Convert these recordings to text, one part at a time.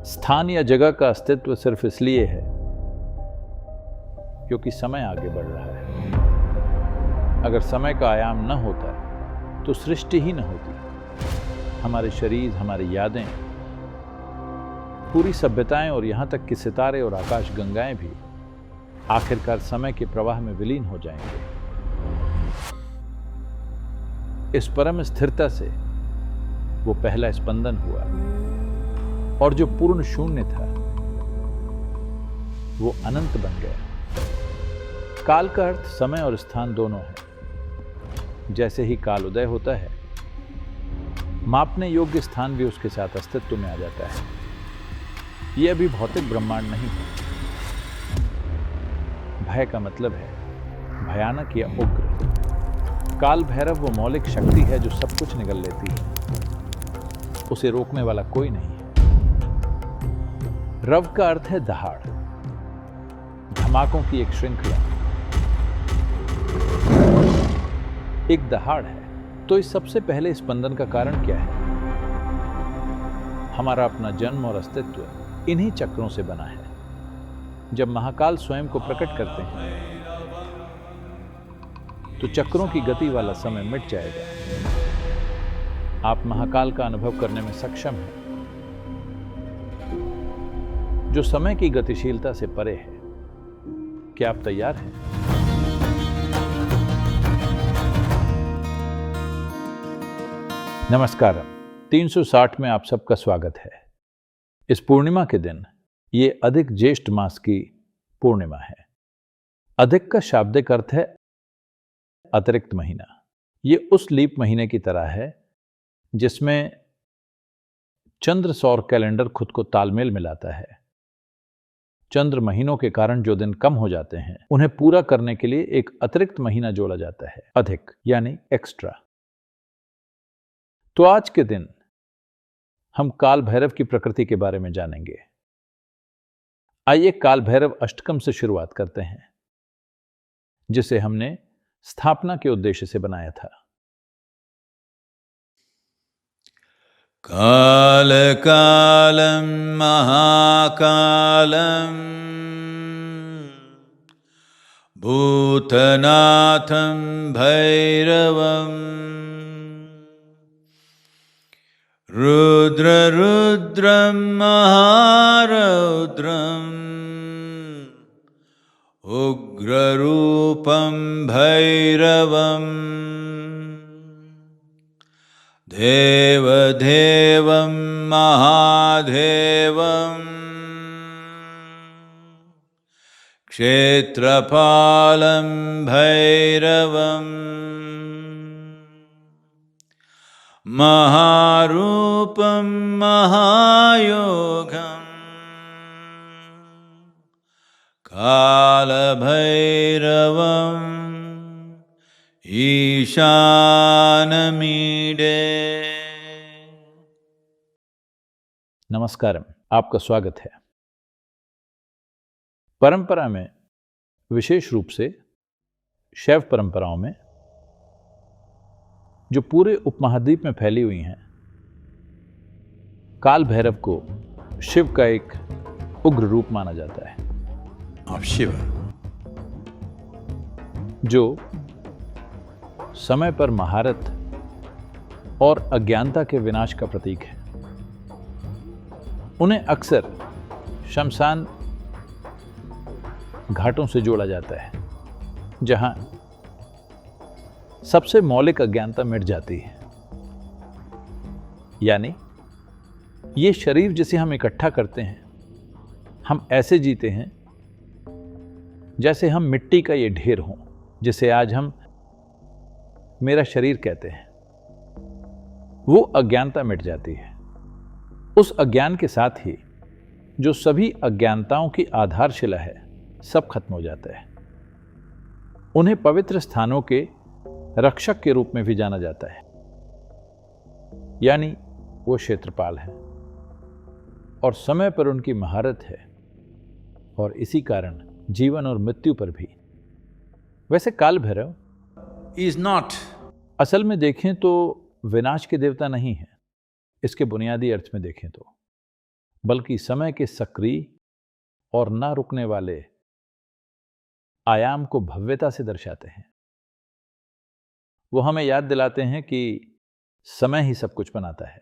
स्थान या जगह का अस्तित्व सिर्फ इसलिए है क्योंकि समय आगे बढ़ रहा है। अगर समय का आयाम न होता तो सृष्टि ही न होती। हमारे शरीर, हमारी यादें, पूरी सभ्यताएं और यहां तक कि सितारे और आकाश गंगाएं भी आखिरकार समय के प्रवाह में विलीन हो जाएंगे। इस परम स्थिरता से वो पहला स्पंदन हुआ और जो पूर्ण शून्य था वो अनंत बन गया। काल का अर्थ समय और स्थान दोनों है। जैसे ही काल उदय होता है, मापने योग्य स्थान भी उसके साथ अस्तित्व में आ जाता है। यह अभी भौतिक ब्रह्मांड नहीं है। भय का मतलब है भयानक या उग्र। काल भैरव वो मौलिक शक्ति है जो सब कुछ निगल लेती है। उसे रोकने वाला कोई नहीं है। रव का अर्थ है दहाड़, धमाकों की एक श्रृंखला। एक दहाड़ है तो इस सबसे पहले स्पंदन का कारण क्या है? हमारा अपना जन्म और अस्तित्व इन्हीं चक्रों से बना है। जब महाकाल स्वयं को प्रकट करते हैं तो चक्रों की गति वाला समय मिट जाएगा। आप महाकाल का अनुभव करने में सक्षम हैं, जो समय की गतिशीलता से परे है। क्या आप तैयार हैं? नमस्कार। 360 में आप सबका स्वागत है। इस पूर्णिमा के दिन, ये अधिक ज्येष्ठ मास की पूर्णिमा है। अधिक का शाब्दिक अर्थ है अतिरिक्त महीना। ये उस लीप महीने की तरह है जिसमें चंद्र सौर कैलेंडर खुद को तालमेल मिलाता है। चंद्र महीनों के कारण जो दिन कम हो जाते हैं, उन्हें पूरा करने के लिए एक अतिरिक्त महीना जोड़ा जाता है, अधिक यानी एक्स्ट्रा। तो आज के दिन हम काल भैरव की प्रकृति के बारे में जानेंगे। आइए काल भैरव अष्टकम से शुरुआत करते हैं, जिसे हमने स्थापना के उद्देश्य से बनाया था। काल कालम महाकालम भूतनाथं भैरवम् रुद्र रुद्रं महारौद्रम् उग्ररूपं भैरवम् देवदेवं महादेवम् क्षेत्रपालं भैरवम् महारूपं महायोगम् कालभैरवम् ईशानमीडे। नमस्कारम, आपका स्वागत है। परंपरा में, विशेष रूप से शैव परंपराओं में, जो पूरे उपमहाद्वीप में फैली हुई हैं, काल भैरव को शिव का एक उग्र रूप माना जाता है। आप शिव जो समय पर महारत और अज्ञानता के विनाश का प्रतीक है। उन्हें अक्सर शमशान घाटों से जोड़ा जाता है, जहां सबसे मौलिक अज्ञानता मिट जाती है। यानी ये शरीर जिसे हम इकट्ठा करते हैं, हम ऐसे जीते हैं जैसे हम मिट्टी का ये ढेर हों, जिसे आज हम मेरा शरीर कहते हैं। वो अज्ञानता मिट जाती है। उस अज्ञान के साथ ही जो सभी अज्ञानताओं की आधारशिला है, सब खत्म हो जाता है। उन्हें पवित्र स्थानों के रक्षक के रूप में भी जाना जाता है। यानी वो क्षेत्रपाल है और समय पर उनकी महारत है, और इसी कारण जीवन और मृत्यु पर भी। वैसे काल भैरव is not असल में देखें तो विनाश के देवता नहीं है। इसके बुनियादी अर्थ में देखें तो बल्कि समय के सक्रिय और ना रुकने वाले आयाम को भव्यता से दर्शाते हैं। वो हमें याद दिलाते हैं कि समय ही सब कुछ बनाता है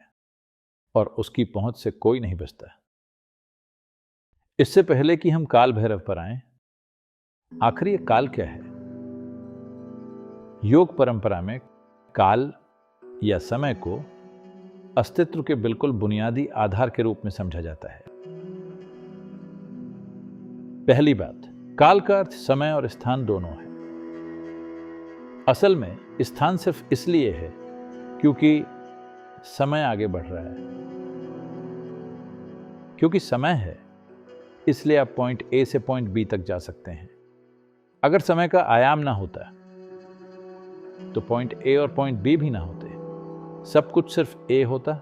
और उसकी पहुंच से कोई नहीं बचता। इससे पहले कि हम काल भैरव पर आएं, आखिर ये काल क्या है? योग परंपरा में काल या समय को अस्तित्व के बिल्कुल बुनियादी आधार के रूप में समझा जाता है। पहली बात, काल का अर्थ समय और स्थान दोनों है। असल में स्थान सिर्फ इसलिए है क्योंकि समय आगे बढ़ रहा है। क्योंकि समय है इसलिए आप पॉइंट ए से पॉइंट बी तक जा सकते हैं। अगर समय का आयाम ना होता तो पॉइंट ए और पॉइंट बी भी ना होते, सब कुछ सिर्फ ए होता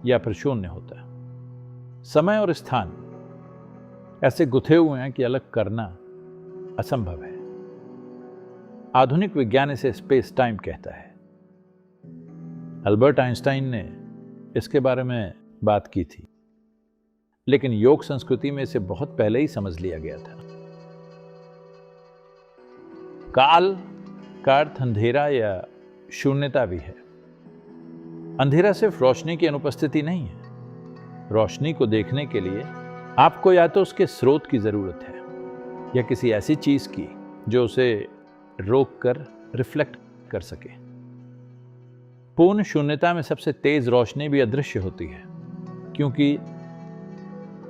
या फिर शून्य होता। समय और स्थान ऐसे गुथे हुए हैं कि अलग करना असंभव है। आधुनिक विज्ञान इसे स्पेस टाइम कहता है। अल्बर्ट आइंस्टाइन ने इसके बारे में बात की थी, लेकिन योग संस्कृति में इसे बहुत पहले ही समझ लिया गया था। काल का अर्थ अंधेरा या शून्यता भी है। अंधेरा सिर्फ रोशनी की अनुपस्थिति नहीं है। रोशनी को देखने के लिए आपको या तो उसके स्रोत की जरूरत है या किसी ऐसी चीज की जो उसे रोक कर रिफ्लेक्ट कर सके। पूर्ण शून्यता में सबसे तेज रोशनी भी अदृश्य होती है क्योंकि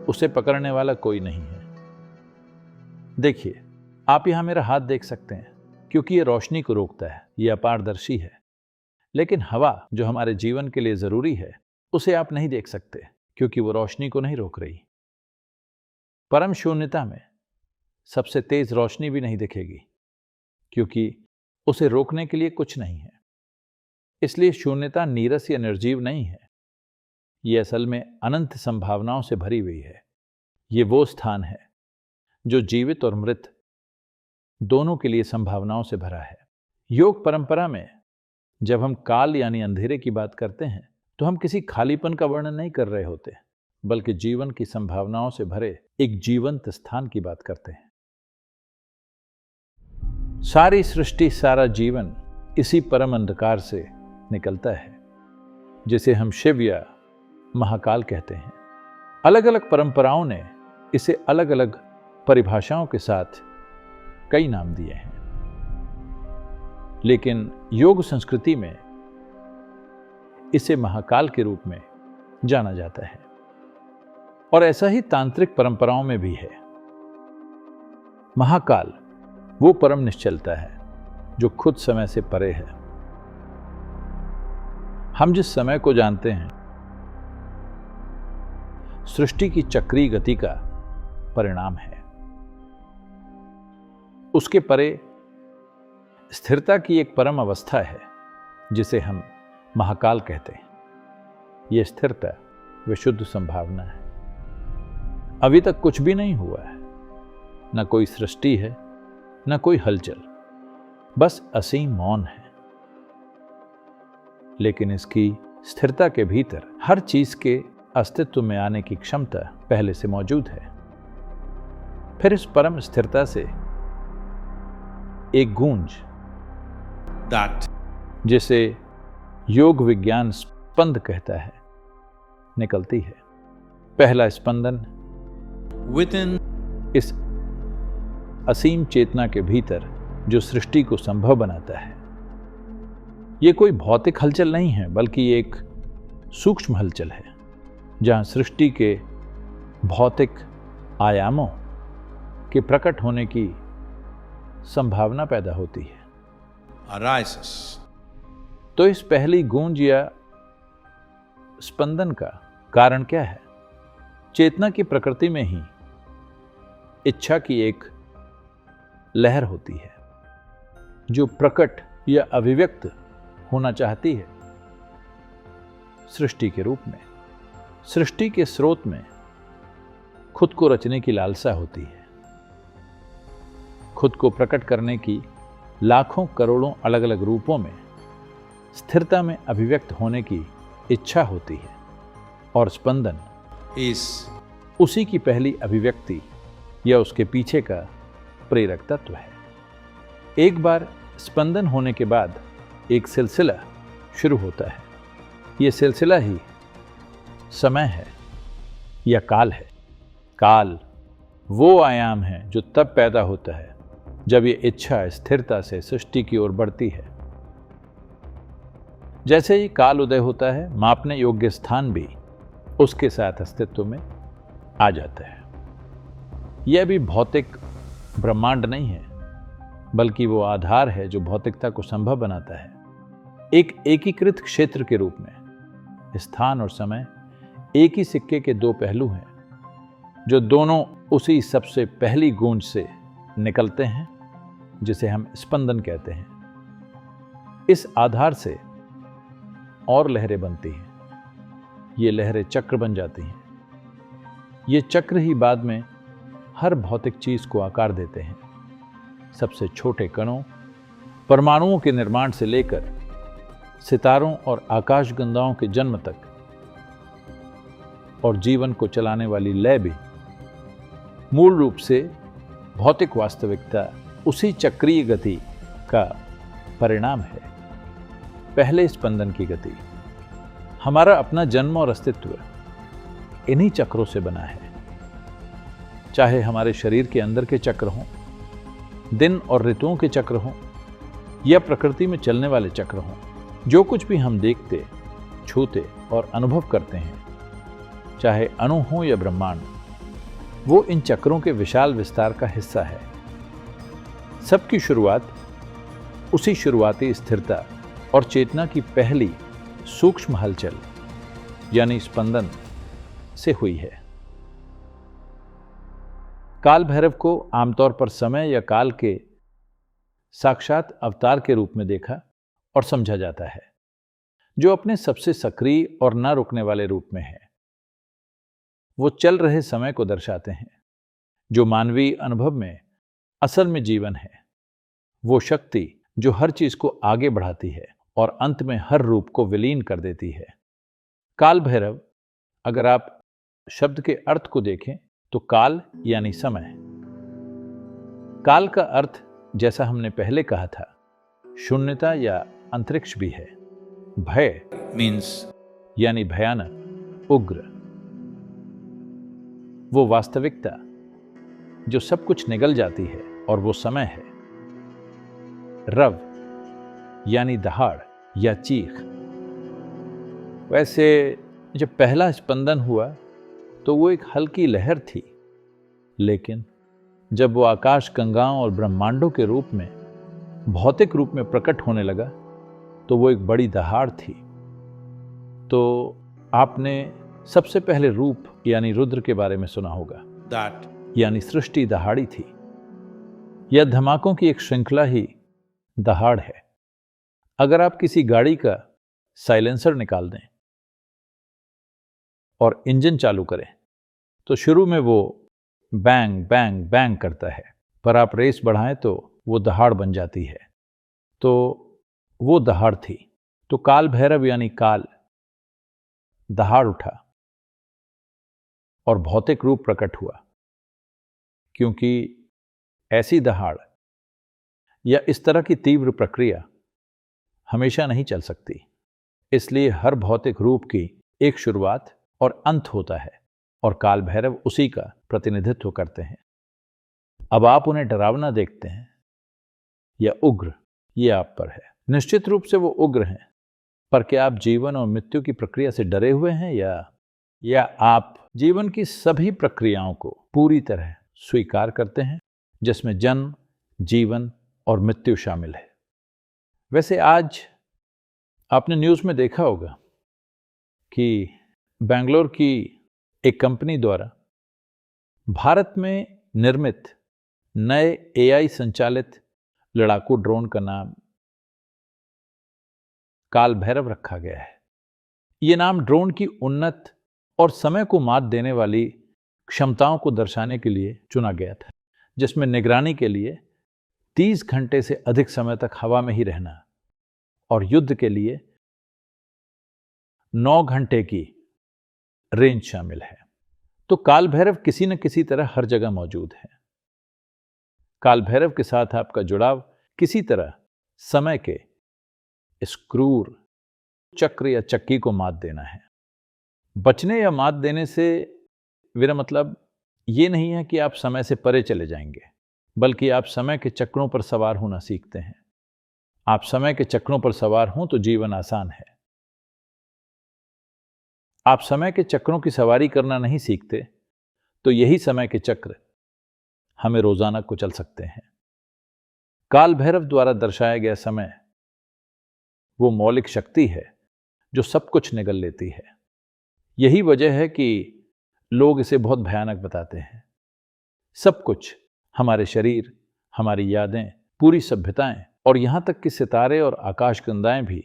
उसे पकड़ने वाला कोई नहीं है। देखिए, आप यहां मेरा हाथ देख सकते हैं क्योंकि यह रोशनी को रोकता है, यह अपारदर्शी है। लेकिन हवा जो हमारे जीवन के लिए जरूरी है, उसे आप नहीं देख सकते क्योंकि वो रोशनी को नहीं रोक रही। परम शून्यता में सबसे तेज रोशनी भी नहीं दिखेगी क्योंकि उसे रोकने के लिए कुछ नहीं है। इसलिए शून्यता नीरस या निर्जीव नहीं है, ये असल में अनंत संभावनाओं से भरी हुई है। ये वो स्थान है जो जीवित और मृत दोनों के लिए संभावनाओं से भरा है। योग परंपरा में जब हम काल यानी अंधेरे की बात करते हैं तो हम किसी खालीपन का वर्णन नहीं कर रहे होते, बल्कि जीवन की संभावनाओं से भरे एक जीवंत स्थान की बात करते हैं। सारी सृष्टि, सारा जीवन इसी परम अंधकार से निकलता है जिसे हम शिव या महाकाल कहते हैं। अलग अलग परंपराओं ने इसे अलग अलग परिभाषाओं के साथ कई नाम दिए हैं, लेकिन योग संस्कृति में इसे महाकाल के रूप में जाना जाता है और ऐसा ही तांत्रिक परंपराओं में भी है। महाकाल वो परम निश्चलता है जो खुद समय से परे है। हम जिस समय को जानते हैं सृष्टि की चक्रीय गति का परिणाम है। उसके परे स्थिरता की एक परम अवस्था है जिसे हम महाकाल कहते हैं। यह स्थिरता विशुद्ध संभावना है। अभी तक कुछ भी नहीं हुआ है, न कोई सृष्टि है न कोई हलचल, बस असीम मौन है। लेकिन इसकी स्थिरता के भीतर हर चीज के अस्तित्व में आने की क्षमता पहले से मौजूद है। फिर इस परम स्थिरता से एक गूंज, जिसे योग विज्ञान स्पंद कहता है, निकलती है। पहला स्पंदन within इस असीम चेतना के भीतर जो सृष्टि को संभव बनाता है। यह कोई भौतिक हलचल नहीं है, बल्कि एक सूक्ष्म हलचल है जहां सृष्टि के भौतिक आयामों के प्रकट होने की संभावना पैदा होती है। arises. तो इस पहली गूंज या स्पंदन का कारण क्या है? चेतना की प्रकृति में ही इच्छा की एक लहर होती है जो प्रकट या अभिव्यक्त होना चाहती है सृष्टि के रूप में। सृष्टि के स्रोत में खुद को रचने की लालसा होती है। खुद को प्रकट करने की लाखों करोड़ों अलग अलग रूपों में स्थिरता में अभिव्यक्त होने की इच्छा होती है। और स्पंदन Is उसी की पहली अभिव्यक्ति या उसके पीछे का प्रेरक तत्व है। एक बार स्पंदन होने के बाद एक सिलसिला शुरू होता है। यह सिलसिला ही समय है या काल है। काल वो आयाम है जो तब पैदा होता है जब ये इच्छा स्थिरता से सृष्टि की ओर बढ़ती है। जैसे ही काल उदय होता है, मापने योग्य स्थान भी उसके साथ अस्तित्व में आ जाता है। यह भी भौतिक ब्रह्मांड नहीं है, बल्कि वो आधार है जो भौतिकता को संभव बनाता है। एक एकीकृत क्षेत्र के रूप में स्थान और समय एक ही सिक्के के दो पहलू हैं, जो दोनों उसी सबसे पहली गूंज से निकलते हैं, जिसे हम स्पंदन कहते हैं। इस आधार से और लहरें बनती हैं। ये लहरें चक्र बन जाती हैं। ये चक्र ही बाद में हर भौतिक चीज को आकार देते हैं। सबसे छोटे कणों, परमाणुओं के निर्माण से लेकर सितारों और आकाशगंगाओं के जन्म तक, और जीवन को चलाने वाली लय भी मूल रूप से भौतिक वास्तविकता उसी चक्रीय गति का परिणाम है। पहले स्पंदन की गति। हमारा अपना जन्म और अस्तित्व इन्हीं चक्रों से बना है। चाहे हमारे शरीर के अंदर के चक्र हों, दिन और ऋतुओं के चक्र हों, या प्रकृति में चलने वाले चक्र हों, जो कुछ भी हम देखते, छूते और अनुभव करते हैं, चाहे अणु हो या ब्रह्मांड, वो इन चक्रों के विशाल विस्तार का हिस्सा है। सबकी शुरुआत उसी शुरुआती स्थिरता और चेतना की पहली सूक्ष्म हलचल यानी स्पंदन से हुई है। काल भैरव को आमतौर पर समय या काल के साक्षात अवतार के रूप में देखा और समझा जाता है, जो अपने सबसे सक्रिय और न रुकने वाले रूप में है। वो चल रहे समय को दर्शाते हैं, जो मानवीय अनुभव में असल में जीवन है। वो शक्ति जो हर चीज को आगे बढ़ाती है और अंत में हर रूप को विलीन कर देती है। काल भैरव, अगर आप शब्द के अर्थ को देखें तो काल यानी समय। काल का अर्थ, जैसा हमने पहले कहा था, शून्यता या अंतरिक्ष भी है। भय means यानी भयानक, उग्र। वो वास्तविकता जो सब कुछ निगल जाती है, और वो समय है। रव यानी दहाड़ या चीख। वैसे जब पहला स्पंदन हुआ तो वो एक हल्की लहर थी, लेकिन जब वो आकाश गंगाओं और ब्रह्मांडों के रूप में भौतिक रूप में प्रकट होने लगा तो वो एक बड़ी दहाड़ थी। तो आपने सबसे पहले रूप यानी रुद्र के बारे में सुना होगा। that यानी सृष्टि दहाड़ी थी। यह धमाकों की एक श्रृंखला ही दहाड़ है। अगर आप किसी गाड़ी का साइलेंसर निकाल दें और इंजन चालू करें तो शुरू में वो बैंग बैंग बैंग करता है, पर आप रेस बढ़ाएं तो वो दहाड़ बन जाती है। तो वो दहाड़ थी। तो काल भैरव यानी काल दहाड़ उठा और भौतिक रूप प्रकट हुआ, क्योंकि ऐसी दहाड़ या इस तरह की तीव्र प्रक्रिया हमेशा नहीं चल सकती। इसलिए हर भौतिक रूप की एक शुरुआत और अंत होता है, और काल भैरव उसी का प्रतिनिधित्व करते हैं। अब आप उन्हें डरावना देखते हैं या उग्र, ये आप पर है। निश्चित रूप से वो उग्र हैं, पर क्या आप जीवन और मृत्यु की प्रक्रिया से डरे हुए हैं, या आप जीवन की सभी प्रक्रियाओं को पूरी तरह स्वीकार करते हैं, जिसमें जन्म, जीवन और मृत्यु शामिल है। वैसे आज आपने न्यूज़ में देखा होगा कि बेंगलोर की एक कंपनी द्वारा भारत में निर्मित नए एआई संचालित लड़ाकू ड्रोन का नाम काल भैरव रखा गया है। ये नाम ड्रोन की उन्नत और समय को मात देने वाली क्षमताओं को दर्शाने के लिए चुना गया था, जिसमें निगरानी के लिए 30 घंटे से अधिक समय तक हवा में ही रहना और युद्ध के लिए 9 घंटे की रेंज शामिल है। तो काल भैरव किसी न किसी तरह हर जगह मौजूद है। काल भैरव के साथ आपका जुड़ाव किसी तरह समय के इस क्रूर चक्र या चक्की को मात देना है। बचने या मात देने से मेरा मतलब ये नहीं है कि आप समय से परे चले जाएंगे, बल्कि आप समय के चक्रों पर सवार होना सीखते हैं। आप समय के चक्रों पर सवार हों तो जीवन आसान है। आप समय के चक्रों की सवारी करना नहीं सीखते तो यही समय के चक्र हमें रोजाना कुचल सकते हैं। काल भैरव द्वारा दर्शाया गया समय वो मौलिक शक्ति है जो सब कुछ निगल लेती है। यही वजह है कि लोग इसे बहुत भयानक बताते हैं। सब कुछ, हमारे शरीर, हमारी यादें, पूरी सभ्यताएं और यहां तक कि सितारे और आकाशगंगाएं भी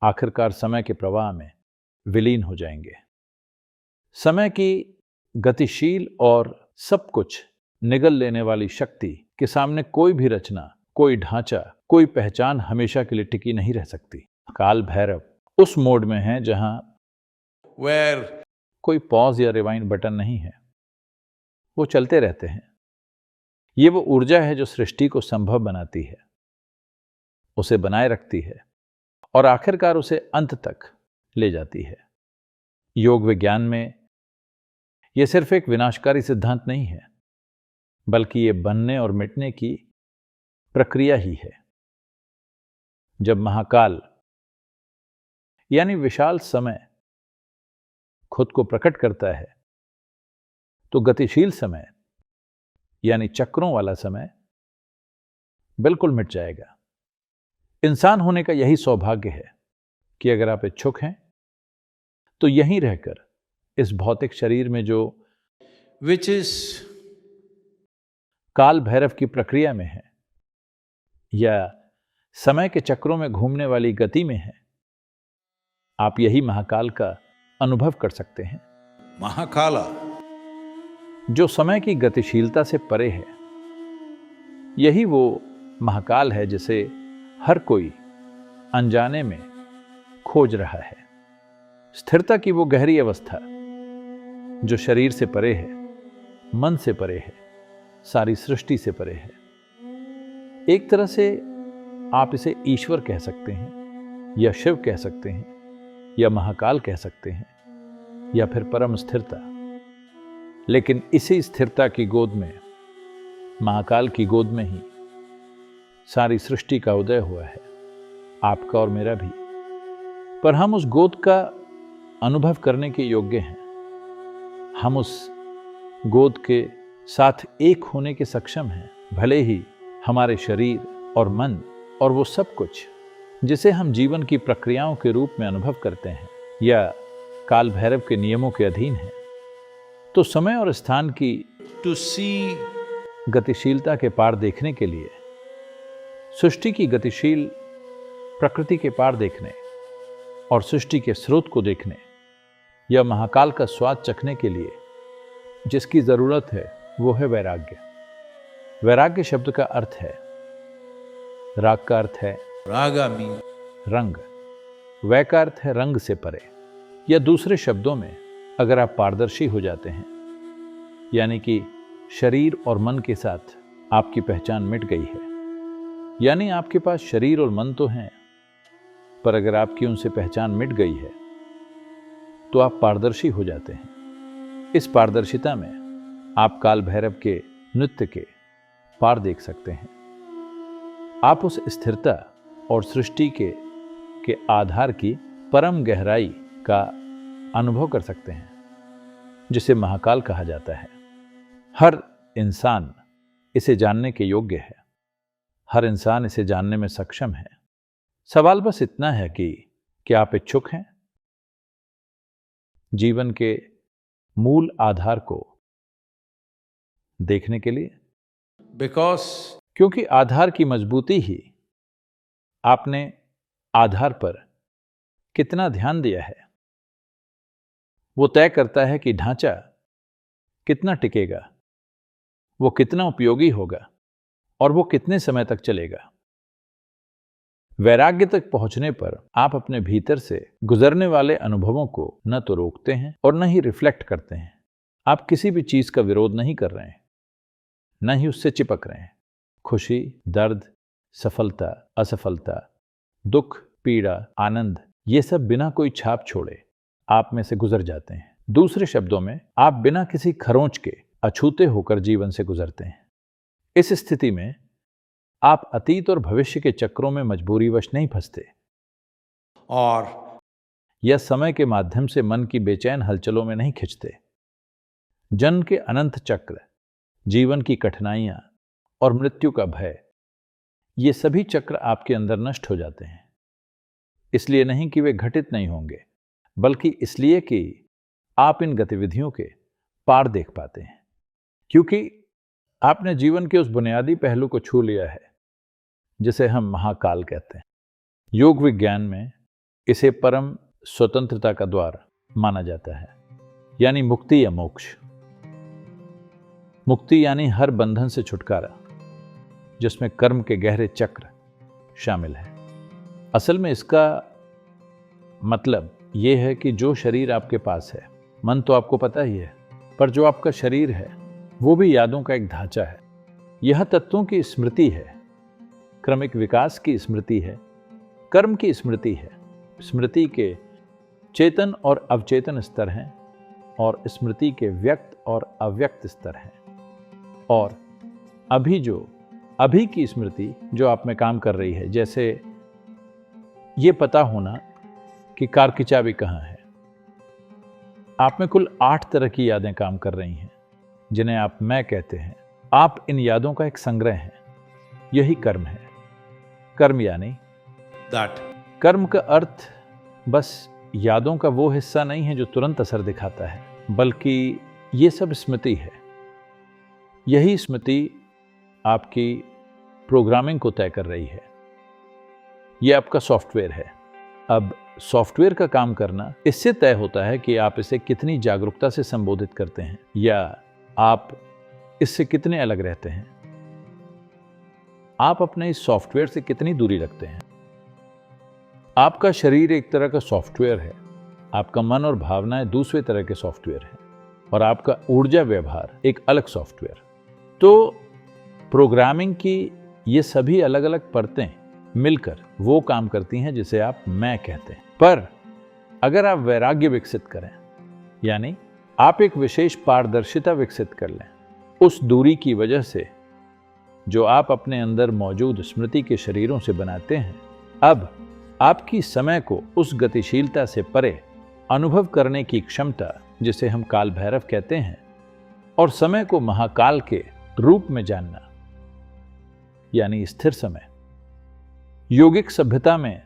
आखिरकार समय के प्रवाह में विलीन हो जाएंगे। समय की गतिशील और सब कुछ निगल लेने वाली शक्ति के सामने कोई भी रचना, कोई ढांचा, कोई पहचान हमेशा के लिए टिकी नहीं रह सकती। काल भैरव उस मोड में है जहां where कोई पॉज या रिवाइंड बटन नहीं है। वो चलते रहते हैं। ये वो ऊर्जा है जो सृष्टि को संभव बनाती है, उसे बनाए रखती है और आखिरकार उसे अंत तक ले जाती है। योग विज्ञान में यह सिर्फ एक विनाशकारी सिद्धांत नहीं है, बल्कि ये बनने और मिटने की प्रक्रिया ही है। जब महाकाल यानी विशाल समय खुद को प्रकट करता है तो गतिशील समय यानी चक्रों वाला समय बिल्कुल मिट जाएगा। इंसान होने का यही सौभाग्य है कि अगर आप इच्छुक हैं तो यहीं रहकर इस भौतिक शरीर में जो which is काल भैरव की प्रक्रिया में है या समय के चक्रों में घूमने वाली गति में है, आप यही महाकाल का अनुभव कर सकते हैं। Mahakala, जो समय की गतिशीलता से परे है, यही वो महाकाल है जिसे हर कोई अनजाने में खोज रहा है। स्थिरता की वो गहरी अवस्था जो शरीर से परे है, मन से परे है, सारी सृष्टि से परे है। एक तरह से आप इसे ईश्वर कह सकते हैं या शिव कह सकते हैं या महाकाल कह सकते हैं या फिर परम स्थिरता। लेकिन इसी स्थिरता की गोद में, महाकाल की गोद में ही सारी सृष्टि का उदय हुआ है, आपका और मेरा भी। पर हम उस गोद का अनुभव करने के योग्य हैं। हम उस गोद के साथ एक होने के सक्षम हैं, भले ही हमारे शरीर और मन और वो सब कुछ जिसे हम जीवन की प्रक्रियाओं के रूप में अनुभव करते हैं या काल भैरव के नियमों के अधीन है। तो समय और स्थान की to see गतिशीलता के पार देखने के लिए, सृष्टि की गतिशील प्रकृति के पार देखने और सृष्टि के स्रोत को देखने या महाकाल का स्वाद चखने के लिए जिसकी जरूरत है वो है वैराग्य। वैराग्य शब्द का अर्थ है, राग का अर्थ है raga means रंग, वै का अर्थ है रंग से परे। या दूसरे शब्दों में अगर आप पारदर्शी हो जाते हैं, यानी कि शरीर और मन के साथ आपकी पहचान मिट गई है, यानी आपके पास शरीर और मन तो हैं, पर अगर आपकी उनसे पहचान मिट गई है तो आप पारदर्शी हो जाते हैं। इस पारदर्शिता में आप काल भैरव के नृत्य के पार देख सकते हैं। आप उस स्थिरता और सृष्टि के आधार की परम गहराई का अनुभव कर सकते हैं, जिसे महाकाल कहा जाता है। हर इंसान इसे जानने के योग्य है, हर इंसान इसे जानने में सक्षम है। सवाल बस इतना है कि क्या आप इच्छुक हैं जीवन के मूल आधार को देखने के लिए? because क्योंकि आधार की मजबूती ही आपने आधार पर कितना ध्यान दिया है वो तय करता है कि ढांचा कितना टिकेगा, वो कितना उपयोगी होगा और वो कितने समय तक चलेगा। वैराग्य तक पहुंचने पर आप अपने भीतर से गुजरने वाले अनुभवों को न तो रोकते हैं और न ही रिफ्लेक्ट करते हैं। आप किसी भी चीज का विरोध नहीं कर रहे हैं, न ही उससे चिपक रहे हैं। खुशी, दर्द, सफलता, असफलता, दुख, पीड़ा, आनंद, ये सब बिना कोई छाप छोड़े आप में से गुजर जाते हैं। दूसरे शब्दों में, आप बिना किसी खरोंच के अछूते होकर जीवन से गुजरते हैं। इस स्थिति में आप अतीत और भविष्य के चक्रों में मजबूरीवश नहीं फंसते और या समय के माध्यम से मन की बेचैन हलचलों में नहीं खिंचते। जन्म के अनंत चक्र, जीवन की कठिनाइयां और मृत्यु का भय, ये सभी चक्र आपके अंदर नष्ट हो जाते हैं। इसलिए नहीं कि वे घटित नहीं होंगे, बल्कि इसलिए कि आप इन गतिविधियों के पार देख पाते हैं, क्योंकि आपने जीवन के उस बुनियादी पहलू को छू लिया है जिसे हम महाकाल कहते हैं। योग विज्ञान में इसे परम स्वतंत्रता का द्वार माना जाता है, यानी मुक्ति या मोक्ष। मुक्ति यानी हर बंधन से छुटकारा, जिसमें कर्म के गहरे चक्र शामिल है। असल में इसका मतलब यह है कि जो शरीर आपके पास है, मन तो आपको पता ही है, पर जो आपका शरीर है वो भी यादों का एक ढांचा है। यह तत्वों की स्मृति है, क्रमिक विकास की स्मृति है, कर्म की स्मृति है। स्मृति के चेतन और अवचेतन स्तर हैं और स्मृति के व्यक्त और अव्यक्त स्तर हैं। और अभी की स्मृति जो आप में काम कर रही है, जैसे ये पता होना कि कार की चाबी कहाँ है। आप में कुल 8 तरह की यादें काम कर रही हैं, जिन्हें आप मैं कहते हैं। आप इन यादों का एक संग्रह हैं। यही कर्म है। कर्म यानी दैट कर्म का अर्थ बस यादों का वो हिस्सा नहीं है जो तुरंत असर दिखाता है, बल्कि ये सब स्मृति है। यही स्मृति आपकी प्रोग्रामिंग को तय कर रही है। यह आपका सॉफ्टवेयर है। अब सॉफ्टवेयर का काम करना इससे तय होता है कि आप इसे कितनी जागरूकता से संबोधित करते हैं या आप इससे कितने अलग रहते हैं। आप अपने इस सॉफ्टवेयर से कितनी दूरी रखते हैं। आपका शरीर एक तरह का सॉफ्टवेयर है, आपका मन और भावनाएं दूसरे तरह के सॉफ्टवेयर हैं, और आपका ऊर्जा व्यवहार एक अलग सॉफ्टवेयर। तो प्रोग्रामिंग की ये सभी अलग अलग परतें मिलकर वो काम करती हैं जिसे आप मैं कहते हैं। पर अगर आप वैराग्य विकसित करें, यानी आप एक विशेष पारदर्शिता विकसित कर लें, उस दूरी की वजह से जो आप अपने अंदर मौजूद स्मृति के शरीरों से बनाते हैं, अब आपकी समय को उस गतिशीलता से परे अनुभव करने की क्षमता, जिसे हम काल भैरव कहते हैं, और समय को महाकाल के रूप में जानना, यानी स्थिर समय। योगिक सभ्यता में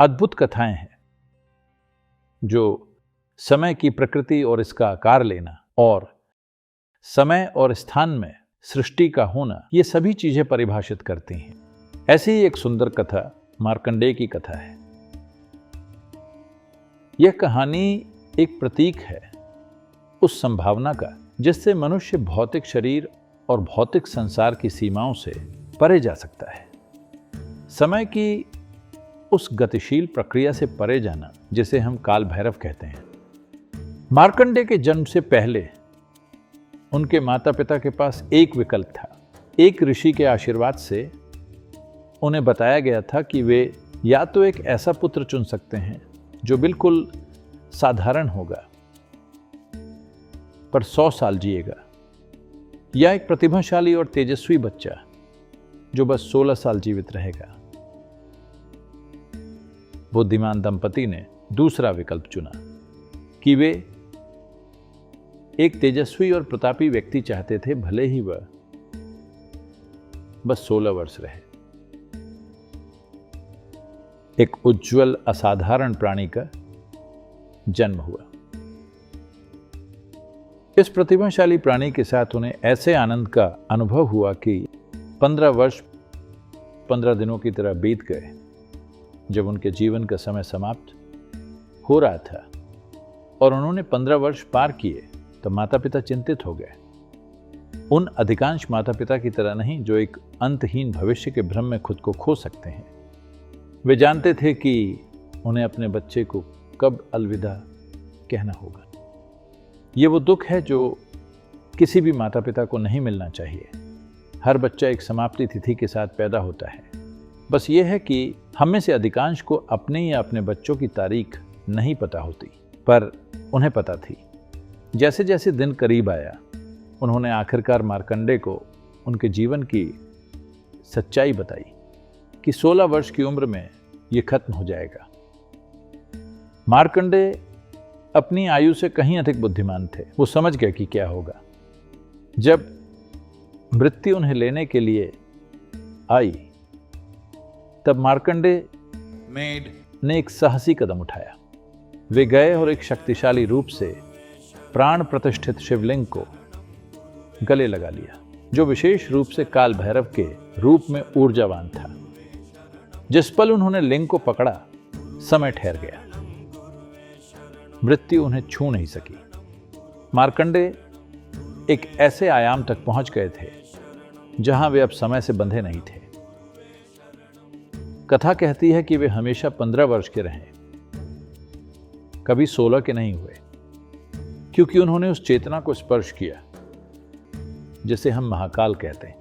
अद्भुत कथाएं हैं जो समय की प्रकृति और इसका आकार लेना और समय और स्थान में सृष्टि का होना, ये सभी चीजें परिभाषित करती हैं। ऐसी ही एक सुंदर कथा मार्कंडेय की कथा है। यह कहानी एक प्रतीक है उस संभावना का जिससे मनुष्य भौतिक शरीर और भौतिक संसार की सीमाओं से परे जा सकता है। समय की उस गतिशील प्रक्रिया से परे जाना, जिसे हम काल भैरव कहते हैं। मार्कंडेय के जन्म से पहले उनके माता पिता के पास एक विकल्प था। एक ऋषि के आशीर्वाद से उन्हें बताया गया था कि वे या तो एक ऐसा पुत्र चुन सकते हैं जो बिल्कुल साधारण होगा पर 100 साल जिएगा, या एक प्रतिभाशाली और तेजस्वी बच्चा जो बस 16 साल जीवित रहेगा। बुद्धिमान दंपति ने दूसरा विकल्प चुना कि वे एक तेजस्वी और प्रतापी व्यक्ति चाहते थे, भले ही वह बस 16 वर्ष रहे। एक उज्जवल असाधारण प्राणी का जन्म हुआ। इस प्रतिभाशाली प्राणी के साथ उन्हें ऐसे आनंद का अनुभव हुआ कि 15 वर्ष 15 दिनों की तरह बीत गए। जब उनके जीवन का समय समाप्त हो रहा था और उन्होंने 15 वर्ष पार किए, तो माता पिता चिंतित हो गए। उन अधिकांश माता पिता की तरह नहीं जो एक अंतहीन भविष्य के भ्रम में खुद को खो सकते हैं। वे जानते थे कि उन्हें अपने बच्चे को कब अलविदा कहना होगा। ये वो दुख है जो किसी भी माता पिता को नहीं मिलना चाहिए। हर बच्चा एक समाप्ति तिथि के साथ पैदा होता है। बस ये है कि हम में से अधिकांश को अपने या अपने बच्चों की तारीख नहीं पता होती, पर उन्हें पता थी। जैसे जैसे दिन करीब आया, उन्होंने आखिरकार मार्कंडेय को उनके जीवन की सच्चाई बताई कि 16 वर्ष की उम्र में ये खत्म हो जाएगा। मार्कंडेय अपनी आयु से कहीं अधिक बुद्धिमान थे। वो समझ गए कि क्या होगा। जब मृत्यु उन्हें लेने के लिए आई, तब मार्कंडेय ने एक साहसी कदम उठाया। वे गए और एक शक्तिशाली रूप से प्राण प्रतिष्ठित शिवलिंग को गले लगा लिया, जो विशेष रूप से काल भैरव के रूप में ऊर्जावान था। जिस पल उन्होंने लिंग को पकड़ा, समय ठहर गया। मृत्यु उन्हें छू नहीं सकी। मार्कंडेय एक ऐसे आयाम तक पहुंच गए थे जहां वे अब समय से बंधे नहीं थे। कथा कहती है कि वे हमेशा 15 वर्ष के रहे, कभी 16 के नहीं हुए, क्योंकि उन्होंने उस चेतना को स्पर्श किया जिसे हम महाकाल कहते हैं।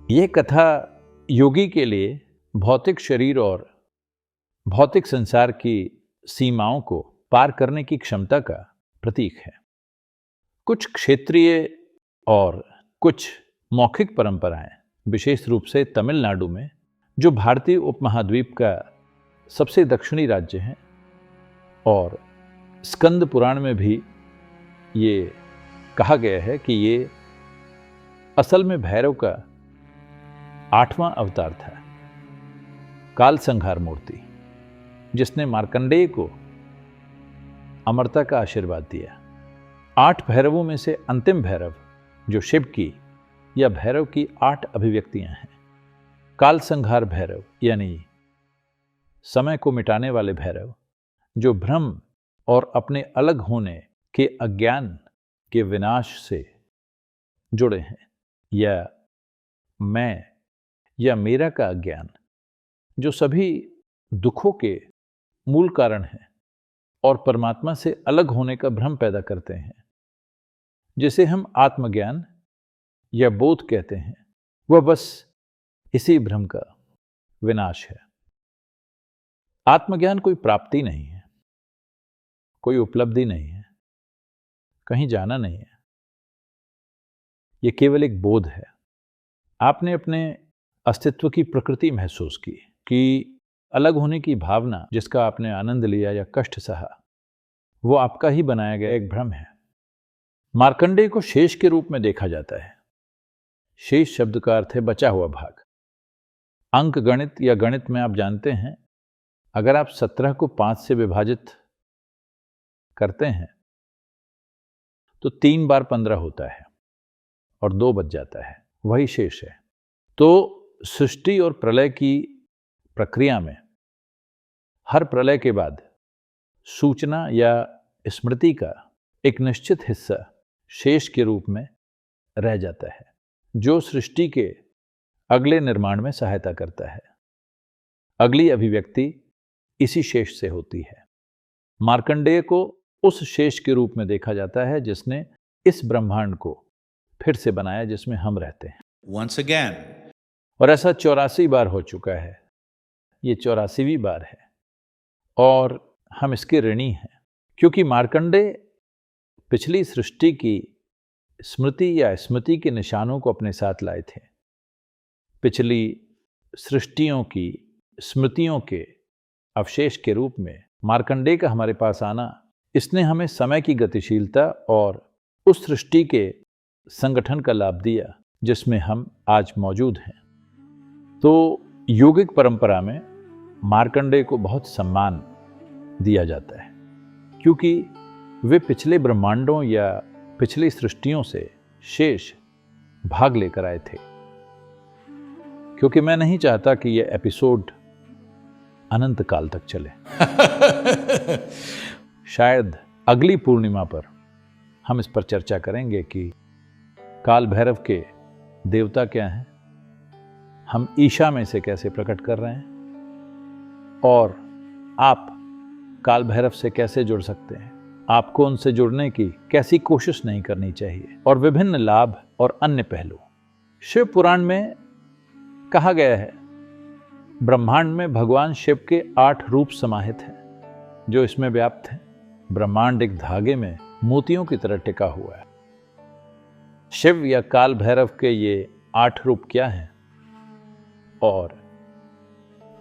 यह कथा योगी के लिए भौतिक शरीर और भौतिक संसार की सीमाओं को पार करने की क्षमता का प्रतीक है। कुछ क्षेत्रीय और कुछ मौखिक परंपराएं, विशेष रूप से तमिलनाडु में, जो भारतीय उपमहाद्वीप का सबसे दक्षिणी राज्य है, और स्कंद पुराण में भी ये कहा गया है कि ये असल में भैरव का 8वां अवतार था, काल संहार मूर्ति, जिसने मार्कंडेय को अमरता का आशीर्वाद दिया। 8 भैरवों में से अंतिम भैरव, जो शिव की या भैरव की 8 अभिव्यक्तियां हैं। काल संहार भैरव यानी समय को मिटाने वाले भैरव, जो भ्रम और अपने अलग होने के अज्ञान के विनाश से जुड़े हैं, या मैं या मेरा का अज्ञान, जो सभी दुखों के मूल कारण है और परमात्मा से अलग होने का भ्रम पैदा करते हैं, जिसे हम आत्मज्ञान या बोध कहते हैं, वह बस इसी भ्रम का विनाश है। आत्मज्ञान कोई प्राप्ति नहीं है, कोई उपलब्धि नहीं है, कहीं जाना नहीं है। यह केवल एक बोध है। आपने अपने अस्तित्व की प्रकृति महसूस की कि अलग होने की भावना, जिसका आपने आनंद लिया या कष्ट सहा, वो आपका ही बनाया गया एक भ्रम है। मार्कंडेय को शेष के रूप में देखा जाता है। शेष शब्द का अर्थ है बचा हुआ भाग। अंक गणित या गणित में आप जानते हैं, अगर आप 17 को 5 से विभाजित करते हैं तो 3 बार 15 होता है और 2 बच जाता है, वही शेष है। तो सृष्टि और प्रलय की प्रक्रिया में हर प्रलय के बाद सूचना या स्मृति का एक निश्चित हिस्सा शेष के रूप में रह जाता है, जो सृष्टि के अगले निर्माण में सहायता करता है। अगली अभिव्यक्ति इसी शेष से होती है। मार्कंडेय को उस शेष के रूप में देखा जाता है जिसने इस ब्रह्मांड को फिर से बनाया, जिसमें हम रहते हैं। Once again. और ऐसा 84 बार हो चुका है। ये 84वीं बार है और हम इसके ऋणी हैं, क्योंकि मार्कंडेय पिछली सृष्टि की स्मृति या स्मृति के निशानों को अपने साथ लाए थे। पिछली सृष्टियों की स्मृतियों के अवशेष के रूप में मार्कंडेय का हमारे पास आना, इसने हमें समय की गतिशीलता और उस सृष्टि के संगठन का लाभ दिया जिसमें हम आज मौजूद हैं। तो योगिक परंपरा में मार्कंडेय को बहुत सम्मान दिया जाता है, क्योंकि वे पिछले ब्रह्मांडों या पिछली सृष्टियों से शेष भाग लेकर आए थे। क्योंकि मैं नहीं चाहता कि यह एपिसोड अनंत काल तक चले। शायद अगली पूर्णिमा पर हम इस पर चर्चा करेंगे कि काल भैरव के देवता क्या हैं, हम ईशा में से कैसे प्रकट कर रहे हैं और आप काल भैरव से कैसे जुड़ सकते हैं। आपको उनसे जुड़ने की कैसी कोशिश नहीं करनी चाहिए, और विभिन्न लाभ और अन्य पहलू। शिव पुराण में कहा गया है, ब्रह्मांड में भगवान शिव के 8 रूप समाहित हैं जो इसमें व्याप्त हैं। ब्रह्मांड एक धागे में मोतियों की तरह टिका हुआ है। शिव या काल भैरव के ये 8 रूप क्या हैं और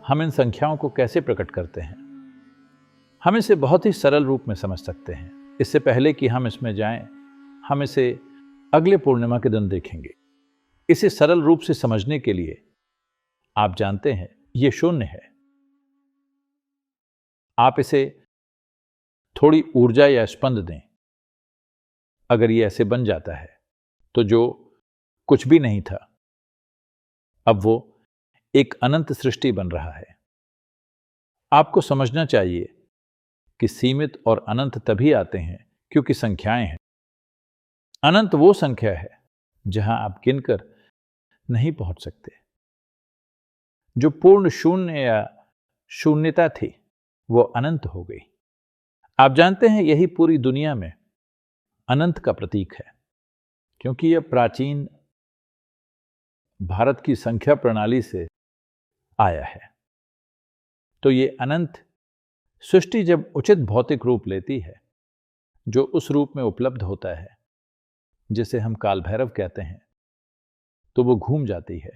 हम इन संख्याओं को कैसे प्रकट करते हैं, हम इसे बहुत ही सरल रूप में समझ सकते हैं। इससे पहले कि हम इसमें जाएं, हम इसे अगले पूर्णिमा के दिन देखेंगे। इसे सरल रूप से समझने के लिए आप जानते हैं ये 0 है। आप इसे थोड़ी ऊर्जा या स्पंद दें। अगर ये ऐसे बन जाता है तो जो कुछ भी नहीं था अब वो एक अनंत सृष्टि बन रहा है। आपको समझना चाहिए कि सीमित और अनंत तभी आते हैं क्योंकि संख्याएं हैं। अनंत वो संख्या है जहां आप गिनकर नहीं पहुंच सकते। जो पूर्ण शून्य या शून्यता थी वो अनंत हो गई। आप जानते हैं यही पूरी दुनिया में अनंत का प्रतीक है, क्योंकि यह प्राचीन भारत की संख्या प्रणाली से आया है। तो ये अनंत सृष्टि जब उचित भौतिक रूप लेती है, जो उस रूप में उपलब्ध होता है जिसे हम काल भैरव कहते हैं, तो वो घूम जाती है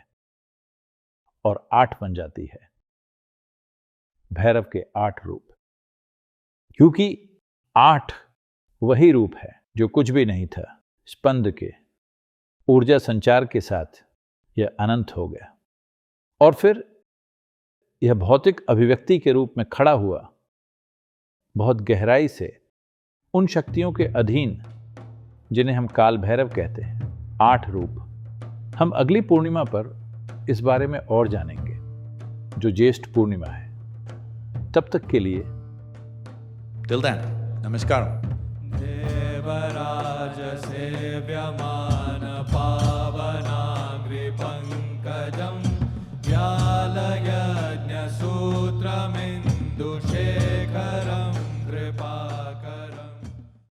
और 8 बन जाती है। भैरव के 8 रूप, क्योंकि 8 वही रूप है जो कुछ भी नहीं था। स्पंद के ऊर्जा संचार के साथ यह अनंत हो गया और फिर यह भौतिक अभिव्यक्ति के रूप में खड़ा हुआ, बहुत गहराई से उन शक्तियों के अधीन जिन्हें हम काल भैरव कहते हैं। 8 रूप हम अगली पूर्णिमा पर इस बारे में और जानेंगे, जो ज्येष्ठ पूर्णिमा है। तब तक के लिए Till then, namaskaram. देवराज सेव्यमान पावनाग्रि पंकजं व्यालयज्ञ सूत्रमिन्दुषे